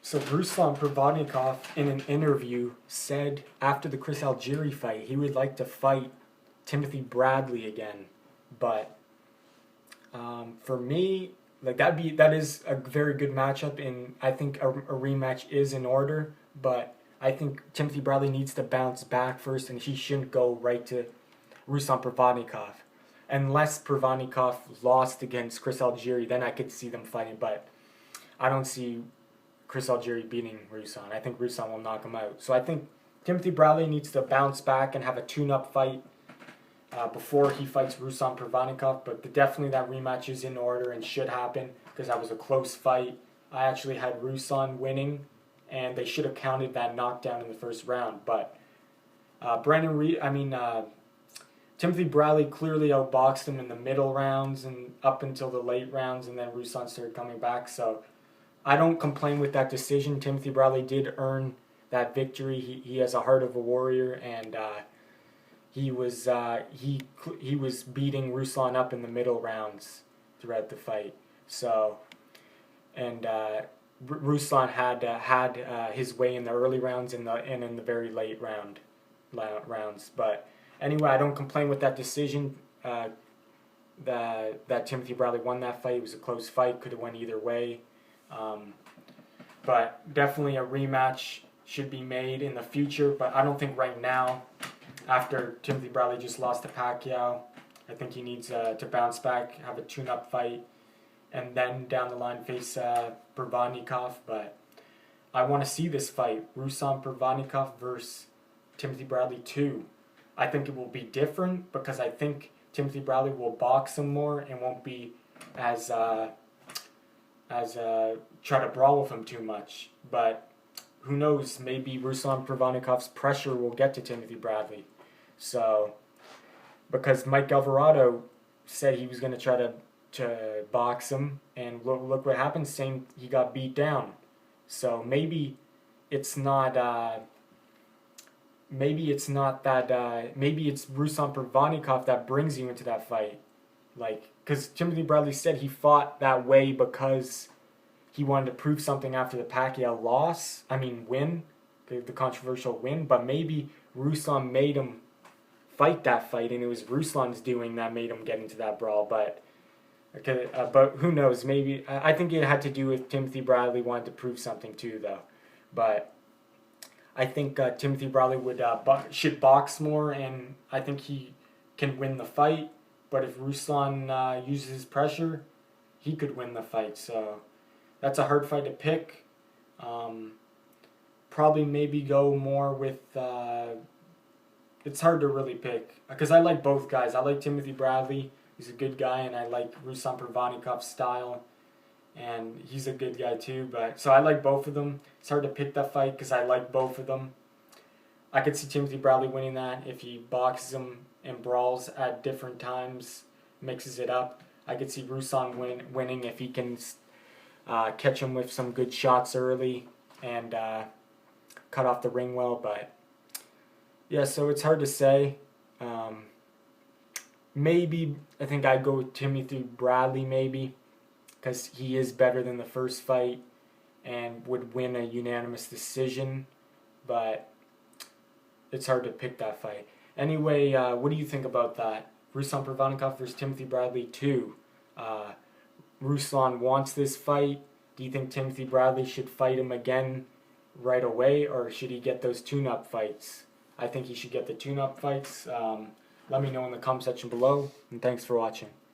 So Ruslan Provodnikov, in an interview, said after the Chris Algieri fight, he would like to fight Timothy Bradley again. But for me, like that is a very good matchup, and I think a rematch is in order. But I think Timothy Bradley needs to bounce back first, and he shouldn't go right to Ruslan Provodnikov. Unless Provodnikov lost against Chris Algieri, then I could see them fighting. But I don't see Chris Algieri beating Ruslan. I think Ruslan will knock him out. So I think Timothy Bradley needs to bounce back and have a tune-up fight before he fights Ruslan Provodnikov. But definitely that rematch is in order and should happen because that was a close fight. I actually had Ruslan winning, and they should have counted that knockdown in the first round. But Timothy Bradley clearly outboxed him in the middle rounds and up until the late rounds, and then Ruslan started coming back. So I don't complain with that decision. Timothy Bradley did earn that victory. He has a heart of a warrior, and he was beating Ruslan up in the middle rounds throughout the fight. So, and Ruslan had his way in the early rounds and in the very late rounds. But anyway, I don't complain with that decision. That Timothy Bradley won that fight. It was a close fight. Could have went either way. But definitely a rematch should be made in the future. But I don't think right now, after Timothy Bradley just lost to Pacquiao, I think he needs to bounce back, have a tune-up fight, and then down the line face Provodnikov. But I want to see this fight, Ruslan Provodnikov versus Timothy Bradley 2. I think it will be different because I think Timothy Bradley will box him more and won't be as try to brawl with him too much. But who knows, maybe Ruslan Provodnikov's pressure will get to Timothy Bradley. So, because Mike Alvarado said he was going to try to box him, and look what happened, he got beat down. So maybe it's not maybe it's Ruslan Provodnikov that brings you into that fight. Because Timothy Bradley said he fought that way because he wanted to prove something after the Pacquiao win, the controversial win. But maybe Ruslan made him fight that fight, and it was Ruslan's doing that made him get into that brawl. But who knows? Maybe I think it had to do with Timothy Bradley wanted to prove something too, though. But I think Timothy Bradley should box more, and I think he can win the fight. But if Ruslan uses his pressure, he could win the fight. So that's a hard fight to pick. Probably maybe go more with... it's hard to really pick because I like both guys. I like Timothy Bradley. He's a good guy, and I like Ruslan Provodnikov's style. And he's a good guy too. So I like both of them. It's hard to pick that fight because I like both of them. I could see Timothy Bradley winning that if he boxes him and brawls at different times, mixes it up. I could see Ruslan winning if he can catch him with some good shots early and cut off the ring well. But yeah, so it's hard to say. Maybe I think I'd go with Timothy Bradley maybe because he is better than the first fight and would win a unanimous decision. But it's hard to pick that fight. Anyway, what do you think about that? Ruslan Provodnikov versus Timothy Bradley 2. Ruslan wants this fight. Do you think Timothy Bradley should fight him again right away, or should he get those tune-up fights? I think he should get the tune-up fights. Let me know in the comment section below, and thanks for watching.